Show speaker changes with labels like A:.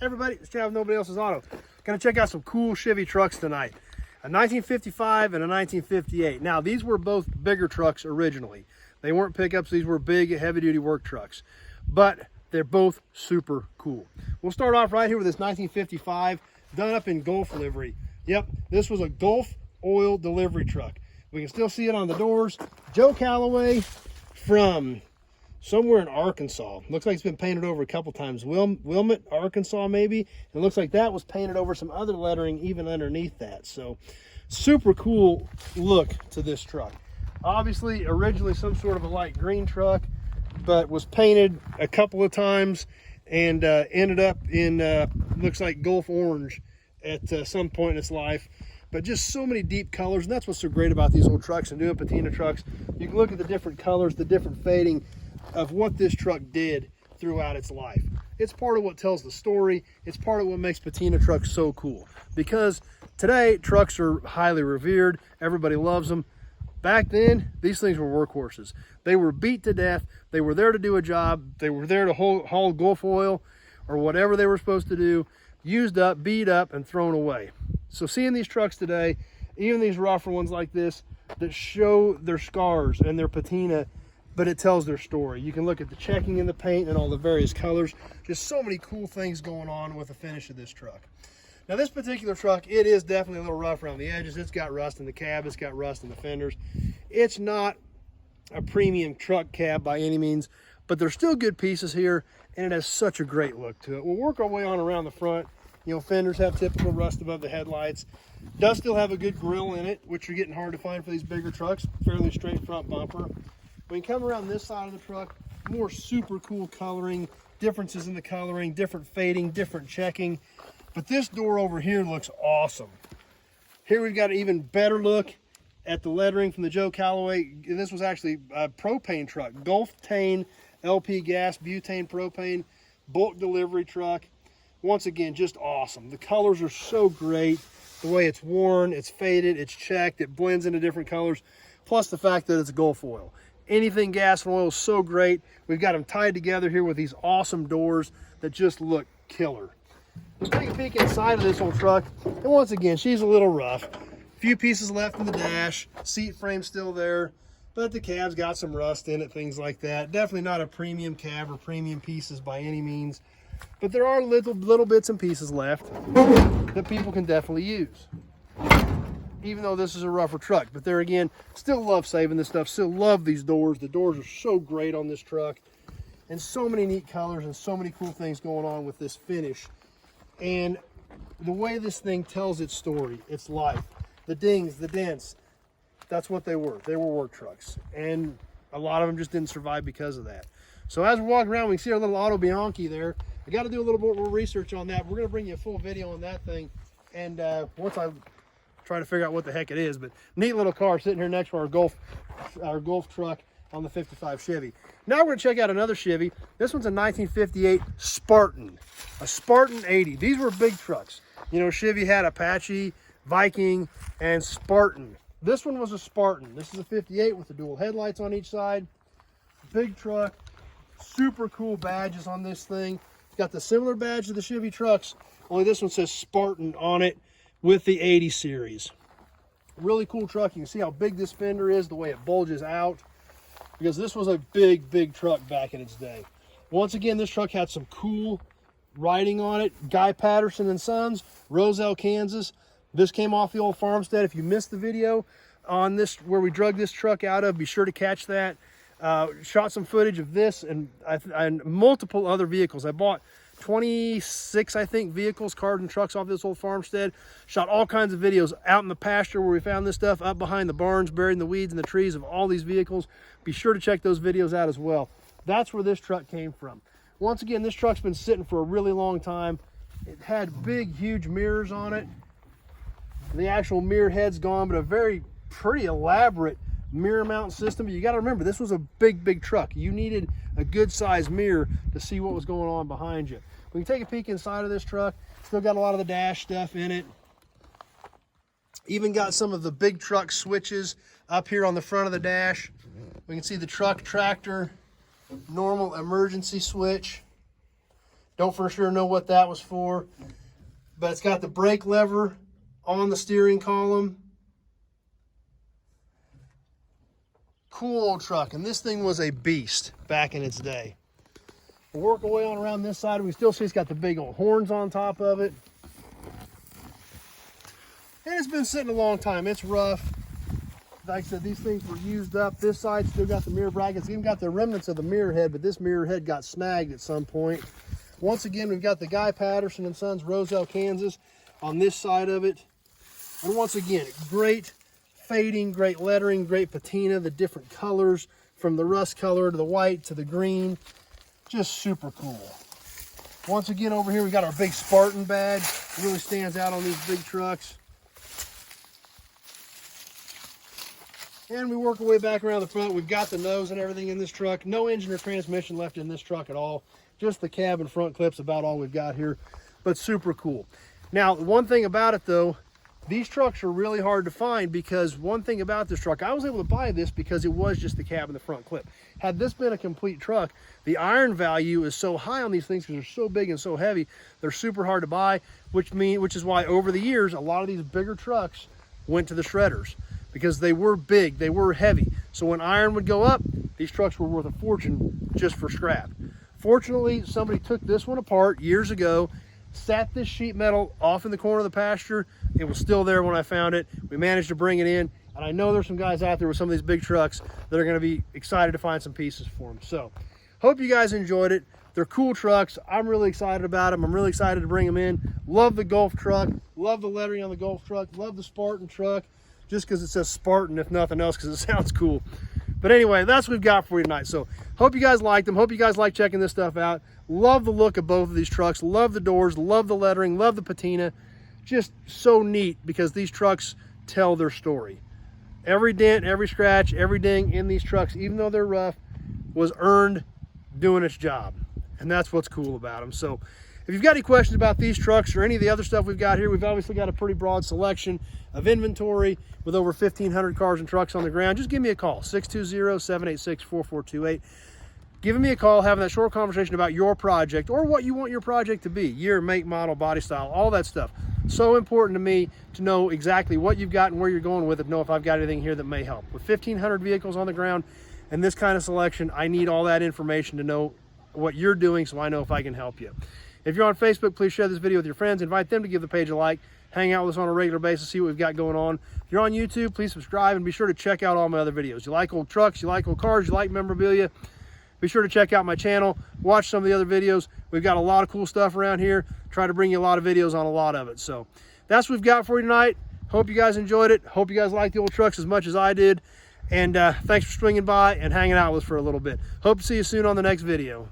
A: Everybody, it's Chad with Nobody Else's Auto. Gonna check out some cool Chevy trucks tonight. A 1955 and a 1958. Now, these were both bigger trucks originally. They weren't pickups, these were big, heavy-duty work trucks. But they're both super cool. We'll start off right here with this 1955, done up in Gulf livery. Yep, this was a Gulf oil delivery truck. We can still see it on the doors. Joe Calloway from somewhere in Arkansas. Looks like it's been painted over a couple times. Wilmette, Arkansas, maybe. And it looks like that was painted over some other lettering even underneath that. So super cool look to this truck. Obviously, originally some sort of a light green truck, but was painted a couple of times and ended up in, looks like Gulf orange at some point in its life. But just so many deep colors, and that's what's so great about these old trucks and doing patina trucks. You can look at the different colors, the different fading of what this truck did throughout its life. It's part of what tells the story. It's part of what makes patina trucks so cool, because today trucks are highly revered. Everybody loves them. Back then, these things were workhorses. They were beat to death. They were there to do a job. They were there to haul Gulf oil or whatever they were supposed to do, used up, beat up, and thrown away. So seeing these trucks today, even these rougher ones like this that show their scars and their patina, but it tells their story. You can look at the checking in the paint and all the various colors. Just so many cool things going on with the finish of this truck. Now, this particular truck, it is definitely a little rough around the edges. It's got rust in the cab. It's got rust in the fenders. It's not a premium truck cab by any means, but there's still good pieces here, and it has such a great look to it. We'll work our way on around the front. You know, fenders have typical rust above the headlights. Does still have a good grille in it, which are getting hard to find for these bigger trucks. Fairly straight front bumper. We can come around this side of the truck, more super cool coloring, differences in the coloring, different fading, different checking. But this door over here looks awesome. Here we've got an even better look at the lettering from the Joe Calloway. This was actually a propane truck, Gulf-tane LP gas, butane propane, bulk delivery truck. Once again, just awesome. The colors are so great. The way it's worn, it's faded, it's checked, it blends into different colors. Plus the fact that it's Gulf oil. Anything gas and oil is so great. We've got them tied together here with these awesome doors that just look killer. Let's take a peek inside of this old truck. And once again, she's a little rough. A few pieces left in the dash. Seat frame still there. But the cab's got some rust in it, things like that. Definitely not a premium cab or premium pieces by any means. But there are little bits and pieces left that people can definitely use. Even though this is a rougher truck. But there again, still love saving this stuff. Still love these doors. The doors are so great on this truck. And so many neat colors and so many cool things going on with this finish. And the way this thing tells its story, its life, the dings, the dents, that's what they were. They were work trucks. And a lot of them just didn't survive because of that. So as we're walking around, we can see our little Auto Bianchi there. I got to do a little bit more research on that. We're going to bring you a full video on that thing. And once I try to figure out what the heck it is, but neat little car sitting here next to our Gulf truck on the 55 Chevy. Now we're going to check out another Chevy. This one's a 1958 Spartan, a Spartan 80. These were big trucks. You know, Chevy had Apache, Viking, and Spartan. This one was a Spartan. This is a 58 with the dual headlights on each side. Big truck, super cool badges on this thing. It's got the similar badge to the Chevy trucks, only this one says Spartan on it with the 80 series. Really cool truck. You can see how big this fender is, the way it bulges out, because this was a big truck back in its day. Once again, this truck had some cool writing on it. Guy Patterson and Sons, Roselle, Kansas. This came off the old farmstead. If you missed the video on this, where we drug this truck out of, be sure to catch that. Shot some footage of this and multiple other vehicles. I bought 26, I think, vehicles, cars and trucks off this old farmstead. Shot all kinds of videos out in the pasture where we found this stuff, up behind the barns, buried in the weeds and the trees of all these vehicles. Be sure to check those videos out as well. That's where this truck came from. Once again, this truck's been sitting for a really long time. It had big, huge mirrors on it. The actual mirror head's gone, but a pretty elaborate mirror mount system. But you got to remember, this was a big truck. You needed a good sized mirror to see what was going on behind you. We can take a peek inside of this truck. Still got a lot of the dash stuff in it. Even got some of the big truck switches up here on the front of the dash. We can see the truck tractor, normal emergency switch. Don't for sure know what that was for, but it's got the brake lever on the steering column. Cool old truck, and this thing was a beast back in its day. We'll work our way on around this side. We still see it's got the big old horns on top of it. And it's been sitting a long time. It's rough. Like I said, these things were used up. This side still got the mirror brackets. Even got the remnants of the mirror head, but this mirror head got snagged at some point. Once again, we've got the Guy Patterson and Sons Roselle, Kansas on this side of it. And once again, great fading, great lettering, great patina, the different colors from the rust color to the white to the green. Just super cool. Once again, over here, we got our big Spartan badge. It really stands out on these big trucks. And we work our way back around the front. We've got the nose and everything in this truck. No engine or transmission left in this truck at all. Just the cab and front clips, about all we've got here. But super cool. Now, one thing about it though, these trucks are really hard to find, because one thing about this truck, I was able to buy this because it was just the cab and the front clip. Had this been a complete truck, the iron value is so high on these things because they're so big and so heavy, they're super hard to buy, which is why over the years, a lot of these bigger trucks went to the shredders, because they were big, they were heavy. So when iron would go up, these trucks were worth a fortune just for scrap. Fortunately, somebody took this one apart years ago, sat this sheet metal off in the corner of the pasture. It was still there when I found it. We managed to bring it in, and I know there's some guys out there with some of these big trucks that are going to be excited to find some pieces for them. So hope you guys enjoyed it. They're cool trucks. I'm really excited about them. I'm really excited to bring them in. Love the Golf truck, love the lettering on the Golf truck, love the Spartan truck, just because it says Spartan, if nothing else, because it sounds cool. But anyway, that's what we've got for you tonight. So hope you guys liked them. Hope you guys like checking this stuff out. Love the look of both of these trucks. Love the doors. Love the lettering. Love the patina. Just so neat, because these trucks tell their story. Every dent, every scratch, every ding in these trucks, even though they're rough, was earned doing its job. And that's what's cool about them. So if you've got any questions about these trucks or any of the other stuff we've got here, we've obviously got a pretty broad selection of inventory with over 1,500 cars and trucks on the ground. Just give me a call, 620-786-4428. Giving me a call, having that short conversation about your project or what you want your project to be, year, make, model, body style, all that stuff. So important to me to know exactly what you've got and where you're going with it, know if I've got anything here that may help. With 1,500 vehicles on the ground and this kind of selection, I need all that information to know what you're doing, so I know if I can help you. If you're on Facebook, please share this video with your friends. Invite them to give the page a like. Hang out with us on a regular basis, see what we've got going on. If you're on YouTube, please subscribe and be sure to check out all my other videos. You like old trucks, you like old cars, you like memorabilia, be sure to check out my channel, watch some of the other videos. We've got a lot of cool stuff around here. Try to bring you a lot of videos on a lot of it. So that's what we've got for you tonight. Hope you guys enjoyed it. Hope you guys like the old trucks as much as I did. And thanks for swinging by and hanging out with us for a little bit. Hope to see you soon on the next video.